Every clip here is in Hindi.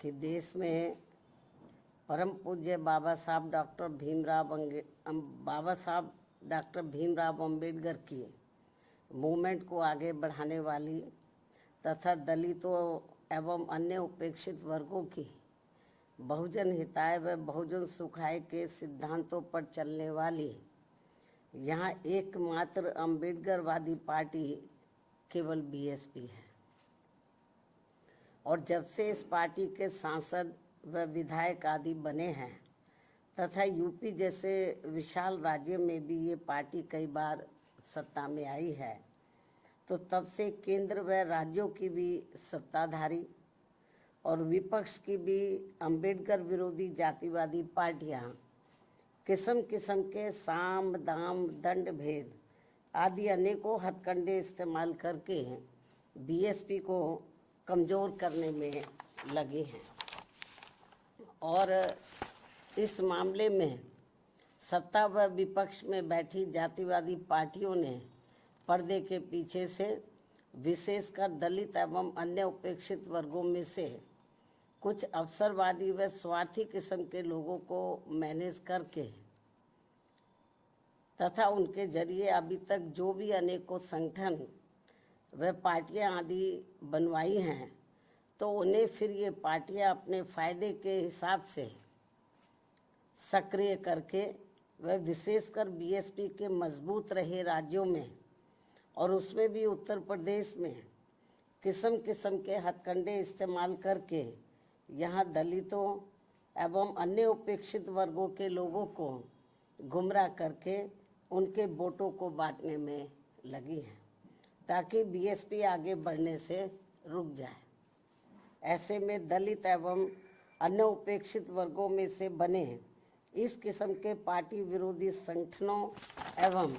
कि देश में परम पूज्य बाबा साहब डॉक्टर भीमराव अंबेडकर की मूवमेंट को आगे बढ़ाने वाली तथा दलितों एवं अन्य उपेक्षित वर्गों की बहुजन हिताय व बहुजन सुखाय के सिद्धांतों पर चलने वाली यहाँ एकमात्र अम्बेडकरवादी पार्टी केवल बीएसपी है। और जब से इस पार्टी के सांसद व विधायक आदि बने हैं तथा यूपी जैसे विशाल राज्य में भी ये पार्टी कई बार सत्ता में आई है, तो तब से केंद्र व राज्यों की भी सत्ताधारी और विपक्ष की भी अंबेडकर विरोधी जातिवादी पार्टियां किस्म किस्म के साम दाम दंड भेद आदि अनेकों हथकंडे इस्तेमाल करके बीएसपी को कमज़ोर करने में लगे हैं। और इस मामले में सत्ता व विपक्ष में बैठी जातिवादी पार्टियों ने पर्दे के पीछे से विशेषकर दलित एवं अन्य उपेक्षित वर्गों में से कुछ अवसरवादी व स्वार्थी किस्म के लोगों को मैनेज करके तथा उनके जरिए अभी तक जो भी अनेकों संगठन व पार्टियां आदि बनवाई हैं, तो उन्हें फिर ये पार्टियां अपने फायदे के हिसाब से सक्रिय करके व विशेषकर बीएसपी के मजबूत रहे राज्यों में और उसमें भी उत्तर प्रदेश में किस्म किस्म के हथकंडे इस्तेमाल करके यहाँ दलितों एवं अन्य उपेक्षित वर्गों के लोगों को गुमराह करके उनके वोटों को बांटने में लगी है ताकि बीएसपी आगे बढ़ने से रुक जाए। ऐसे में दलित एवं अन्य उपेक्षित वर्गों में से बने इस किस्म के पार्टी विरोधी संगठनों एवं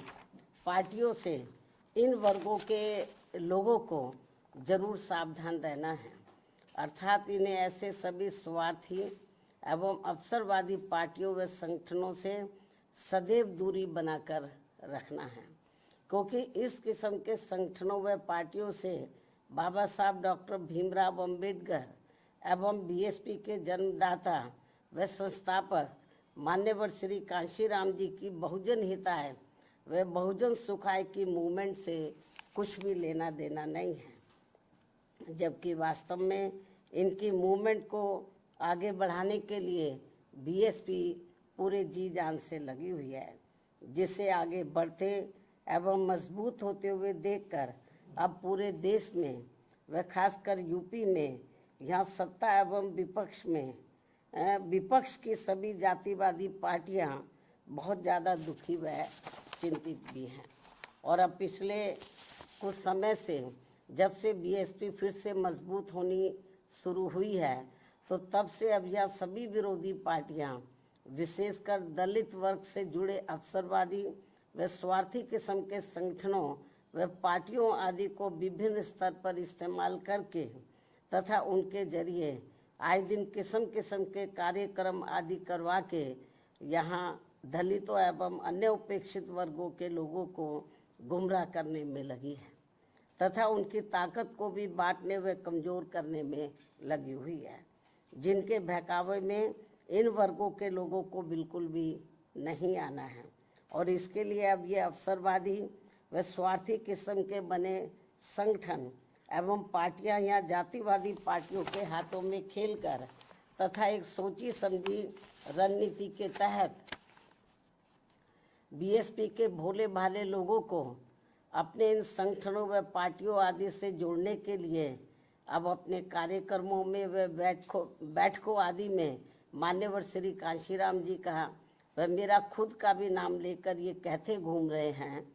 पार्टियों से इन वर्गों के लोगों को जरूर सावधान रहना है, अर्थात इन्हें ऐसे सभी स्वार्थी एवं अवसरवादी पार्टियों व संगठनों से सदैव दूरी बनाकर रखना है, क्योंकि इस किस्म के संगठनों व पार्टियों से बाबा साहब डॉक्टर भीमराव अंबेडकर एवं बीएसपी के जन्मदाता व संस्थापक मान्यवर श्री कांशीराम जी की बहुजन हिताय व बहुजन सुखाय की मूवमेंट से कुछ भी लेना देना नहीं है, जबकि वास्तव में इनकी मूवमेंट को आगे बढ़ाने के लिए बीएसपी पूरे जी जान से लगी हुई है, जिसे आगे बढ़ते एवं मजबूत होते हुए देखकर अब पूरे देश में व खासकर यूपी में यहाँ सत्ता एवं विपक्ष की सभी जातिवादी पार्टियां बहुत ज़्यादा दुखी व चिंतित भी हैं। और अब पिछले कुछ समय से जब से बीएसपी फिर से मजबूत होनी शुरू हुई है, तो तब से अब यह सभी विरोधी पार्टियां विशेषकर दलित वर्ग से जुड़े अवसरवादी व स्वार्थी किस्म के संगठनों व पार्टियों आदि को विभिन्न स्तर पर इस्तेमाल करके तथा उनके जरिए आए दिन किस्म किस्म के कार्यक्रम आदि करवा के यहाँ दलितों एवं अन्य उपेक्षित वर्गों के लोगों को गुमराह करने में लगी है तथा उनकी ताकत को भी बांटने व कमज़ोर करने में लगी हुई है, जिनके बहकावे में इन वर्गों के लोगों को बिल्कुल भी नहीं आना है। और इसके लिए अब ये अवसरवादी व स्वार्थी किस्म के बने संगठन एवं पार्टियां यहाँ जातिवादी पार्टियों के हाथों में खेलकर तथा एक सोची समझी रणनीति के तहत बीएसपी के भोले भाले लोगों को अपने इन संगठनों व पार्टियों आदि से जोड़ने के लिए अब अपने कार्यक्रमों में व बैठकों आदि में मान्यवर श्री कांशीराम जी का व मेरा खुद का भी नाम लेकर ये कहते घूम रहे हैं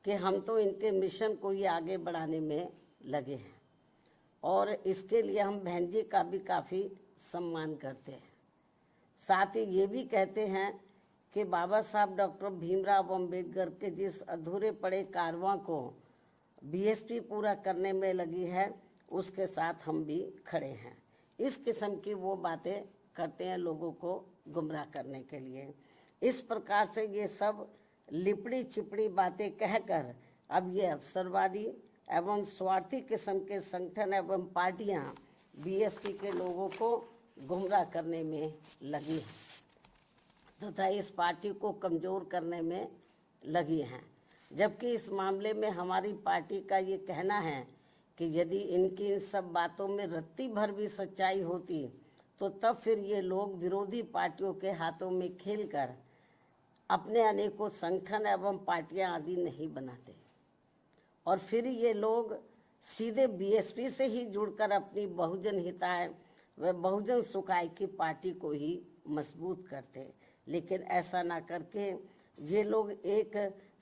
कि हम तो इनके मिशन को ही आगे बढ़ाने में लगे हैं और इसके लिए हम बहन जी का भी काफ़ी सम्मान करते हैं। साथ ही ये भी कहते हैं कि बाबा साहब डॉक्टर भीमराव अंबेडकर के जिस अधूरे पड़े कारवां को बीएसपी पूरा करने में लगी है, उसके साथ हम भी खड़े हैं। इस किस्म की वो बातें करते हैं लोगों को गुमराह करने के लिए। इस प्रकार से ये सब लिपड़ी चिपड़ी बातें कहकर अब ये अवसरवादी एवं स्वार्थी किस्म के संगठन एवं पार्टियां बीएसपी के लोगों को गुमराह करने में लगी है तथा इस पार्टी को कमज़ोर करने में लगी हैं। जबकि इस मामले में हमारी पार्टी का ये कहना है कि यदि इनकी इन सब बातों में रत्ती भर भी सच्चाई होती तो तब फिर ये लोग विरोधी पार्टियों के हाथों में खेलकर अपने अनेकों संगठन एवं पार्टियां आदि नहीं बनाते और फिर ये लोग सीधे बीएसपी से ही जुड़कर अपनी बहुजन हिताय व बहुजन सुखाय की पार्टी को ही मजबूत करते। लेकिन ऐसा ना करके ये लोग एक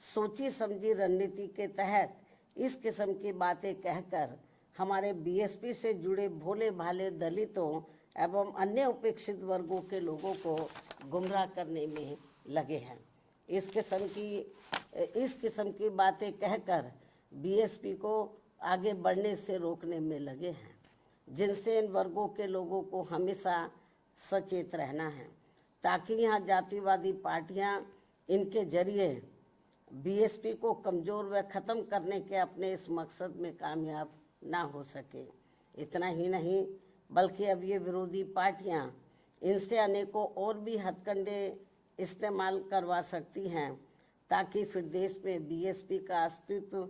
सोची समझी रणनीति के तहत इस किस्म की बातें कहकर हमारे बीएसपी से जुड़े भोले भाले दलितों एवं अन्य उपेक्षित वर्गों के लोगों को गुमराह करने में लगे हैं। इस किस्म की बातें कहकर बीएसपी को आगे बढ़ने से रोकने में लगे हैं, जिनसे इन वर्गों के लोगों को हमेशा सचेत रहना है ताकि यहाँ जातिवादी पार्टियाँ इनके जरिए बीएसपी को कमज़ोर व ख़त्म करने के अपने इस मकसद में कामयाब ना हो सके। इतना ही नहीं बल्कि अब ये विरोधी पार्टियां इनसे अनेकों और भी हथकंडे इस्तेमाल करवा सकती हैं ताकि फिर देश में बीएसपी का अस्तित्व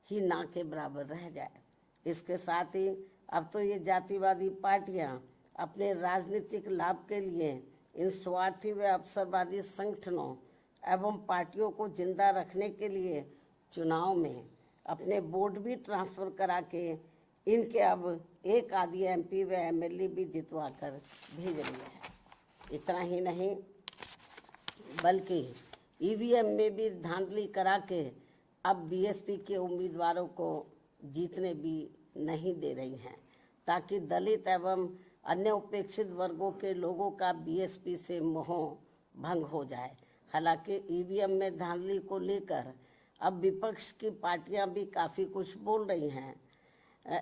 ही ना के बराबर रह जाए। इसके साथ ही अब तो ये जातिवादी पार्टियां अपने राजनीतिक लाभ के लिए इन स्वार्थी व अवसरवादी संगठनों एवं पार्टियों को जिंदा रखने के लिए चुनाव में अपने वोट भी ट्रांसफर करा के इनके अब एक आधी एमपी व एमएलए भी जितवा कर भेज रही है। इतना ही नहीं बल्कि ईवीएम में भी धांधली करा के अब बीएसपी के उम्मीदवारों को जीतने भी नहीं दे रही हैं ताकि दलित एवं अन्य उपेक्षित वर्गों के लोगों का बीएसपी से मोह भंग हो जाए। हालांकि ईवीएम में धांधली को लेकर अब विपक्ष की पार्टियां भी काफ़ी कुछ बोल रही हैं।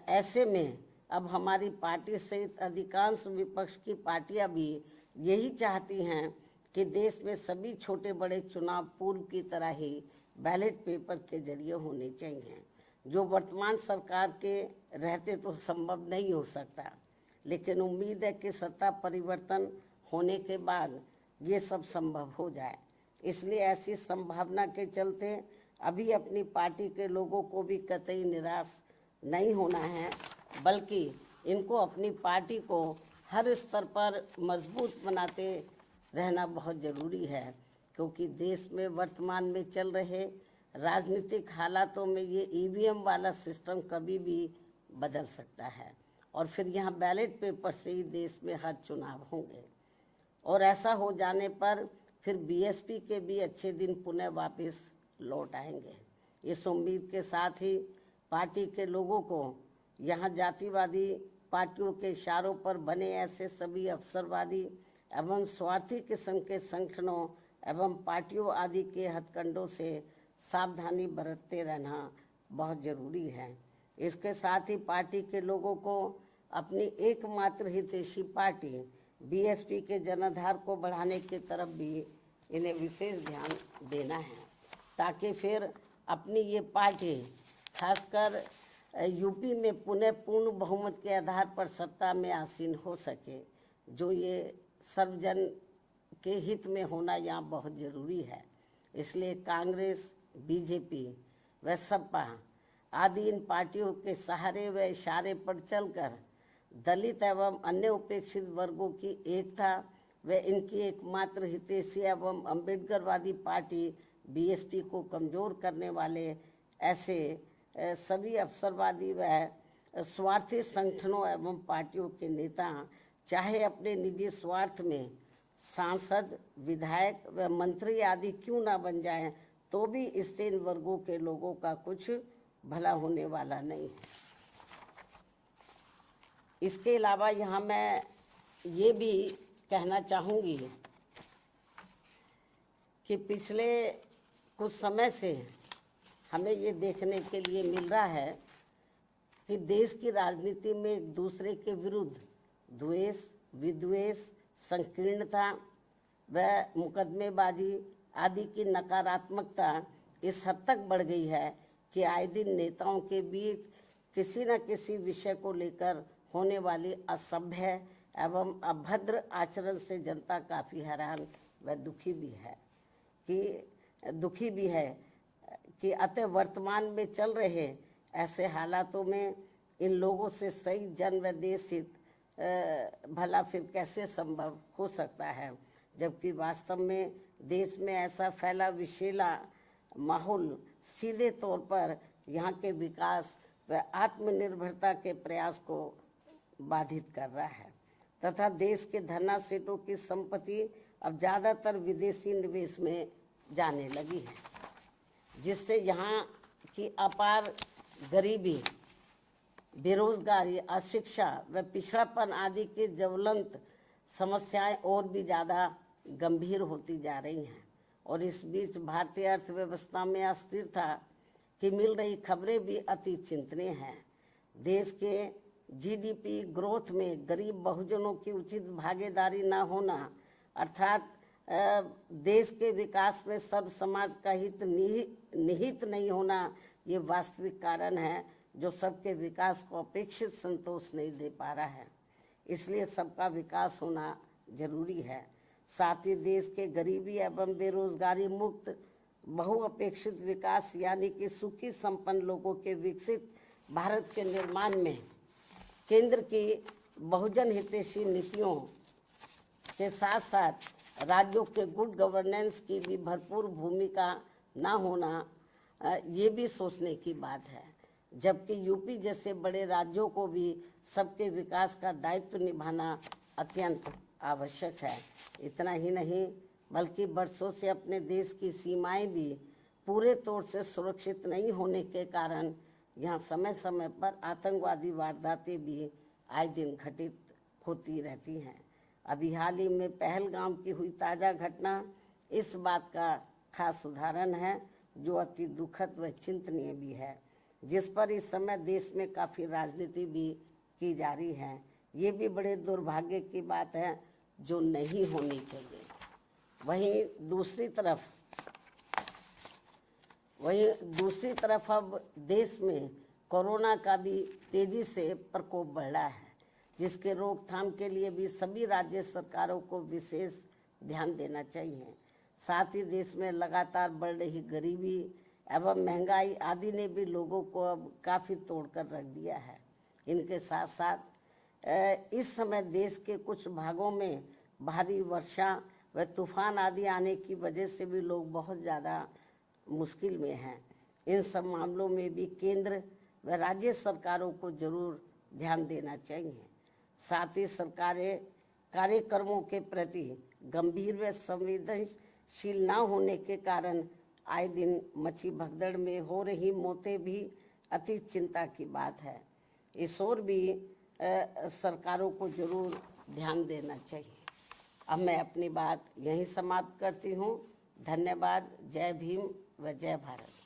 ऐसे में अब हमारी पार्टी सहित अधिकांश विपक्ष की पार्टियां भी यही चाहती हैं कि देश में सभी छोटे बड़े चुनाव पूर्व की तरह ही बैलेट पेपर के जरिए होने चाहिए, जो वर्तमान सरकार के रहते तो संभव नहीं हो सकता। लेकिन उम्मीद है कि सत्ता परिवर्तन होने के बाद ये सब संभव हो जाए। इसलिए ऐसी संभावना के चलते अभी अपनी पार्टी के लोगों को भी कतई निराश नहीं होना है, बल्कि इनको अपनी पार्टी को हर स्तर पर मजबूत बनाते रहना बहुत ज़रूरी है, क्योंकि देश में वर्तमान में चल रहे राजनीतिक हालातों में ये ईवीएम वाला सिस्टम कभी भी बदल सकता है और फिर यहाँ बैलेट पेपर से ही देश में हर चुनाव होंगे और ऐसा हो जाने पर फिर बीएसपी के भी अच्छे दिन पुनः वापस लौट आएंगे। इस उम्मीद के साथ ही पार्टी के लोगों को यहाँ जातिवादी पार्टियों के इशारों पर बने ऐसे सभी अवसरवादी एवं स्वार्थी किस्म के संगठनों एवं पार्टियों आदि के हथकंडों से सावधानी बरतते रहना बहुत ज़रूरी है। इसके साथ ही पार्टी के लोगों को अपनी एकमात्र हितैषी पार्टी बीएसपी के जनाधार को बढ़ाने की तरफ भी इन्हें विशेष ध्यान देना है, ताकि फिर अपनी ये पार्टी खासकर यूपी में पुनः पूर्ण बहुमत के आधार पर सत्ता में आसीन हो सके, जो ये सर्वजन के हित में होना यहाँ बहुत ज़रूरी है। इसलिए कांग्रेस, बीजेपी व सपा आदि इन पार्टियों के सहारे व इशारे पर चलकर दलित एवं अन्य उपेक्षित वर्गों की एकता व इनकी एकमात्र हितैषी एवं अम्बेडकरवादी पार्टी बीएसपी को कमज़ोर करने वाले ऐसे सभी अवसरवादी व स्वार्थी संगठनों एवं पार्टियों के नेता चाहे अपने निजी स्वार्थ में सांसद, विधायक व मंत्री आदि क्यों ना बन जाएं, तो भी इससे इन वर्गों के लोगों का कुछ भला होने वाला नहीं है। इसके अलावा यहाँ मैं ये भी कहना चाहूँगी कि पिछले कुछ समय से हमें ये देखने के लिए मिल रहा है कि देश की राजनीति में एक दूसरे के विरुद्ध द्वेष, विद्वेष, संकीर्णता व मुकदमेबाजी आदि की नकारात्मकता इस हद तक बढ़ गई है कि आए दिन नेताओं के बीच किसी न किसी विषय को लेकर होने वाली असभ्य एवं अभद्र आचरण से जनता काफ़ी हैरान व दुखी भी है कि अतः वर्तमान में चल रहे ऐसे हालातों में इन लोगों से सही जन व देश हित भला फिर कैसे संभव हो सकता है, जबकि वास्तव में देश में ऐसा फैला विषैला माहौल सीधे तौर पर यहाँ के विकास व आत्मनिर्भरता के प्रयास को बाधित कर रहा है तथा देश के धना सेठों की संपत्ति अब ज़्यादातर विदेशी निवेश में जाने लगी है, जिससे यहाँ की अपार गरीबी, बेरोजगारी, अशिक्षा व पिछड़ापन आदि की ज्वलंत समस्याएं और भी ज़्यादा गंभीर होती जा रही हैं। और इस बीच भारतीय अर्थव्यवस्था में अस्थिरता की मिल रही खबरें भी अति चिंतनीय हैं। देश के जीडीपी ग्रोथ में गरीब बहुजनों की उचित भागीदारी न होना अर्थात देश के विकास में सर्व समाज का हित निहित नहीं होना, ये वास्तविक कारण है जो सबके विकास को अपेक्षित संतोष नहीं दे पा रहा है। इसलिए सबका विकास होना जरूरी है। साथ ही देश के गरीबी एवं बेरोजगारी मुक्त बहुअपेक्षित विकास यानी कि सुखी संपन्न लोगों के विकसित भारत के निर्माण में केंद्र की बहुजन हितैषी नीतियों के साथ साथ राज्यों के गुड गवर्नेंस की भी भरपूर भूमिका न होना ये भी सोचने की बात है, जबकि यूपी जैसे बड़े राज्यों को भी सबके विकास का दायित्व निभाना अत्यंत आवश्यक है। इतना ही नहीं बल्कि वर्षों से अपने देश की सीमाएं भी पूरे तौर से सुरक्षित नहीं होने के कारण यहाँ समय समय पर आतंकवादी वारदातें भी आए दिन घटित होती रहती हैं। अभी हाल ही में पहलगाम की हुई ताज़ा घटना इस बात का खास उदाहरण है, जो अति दुखद व चिंतनीय भी है, जिस पर इस समय देश में काफ़ी राजनीति भी की जा रही है। ये भी बड़े दुर्भाग्य की बात है जो नहीं होनी चाहिए। वहीं दूसरी तरफ अब देश में कोरोना का भी तेजी से प्रकोप बढ़ रहा है, जिसके रोकथाम के लिए भी सभी राज्य सरकारों को विशेष ध्यान देना चाहिए। साथ ही देश में लगातार बढ़ रही गरीबी एवं महंगाई आदि ने भी लोगों को अब काफ़ी तोड़कर रख दिया है। इनके साथ साथ इस समय देश के कुछ भागों में भारी वर्षा व तूफान आदि आने की वजह से भी लोग बहुत ज़्यादा मुश्किल में हैं। इन सब मामलों में भी केंद्र व राज्य सरकारों को जरूर ध्यान देना चाहिए। साथ ही सरकारें कार्यक्रमों के प्रति गंभीर व संवेदनशील न होने के कारण आए दिन मची भगदड़ में हो रही मौतें भी अति चिंता की बात है। इस ओर भी सरकारों को जरूर ध्यान देना चाहिए। अब मैं अपनी बात यहीं समाप्त करती हूँ। धन्यवाद। जय भीम व जय भारत।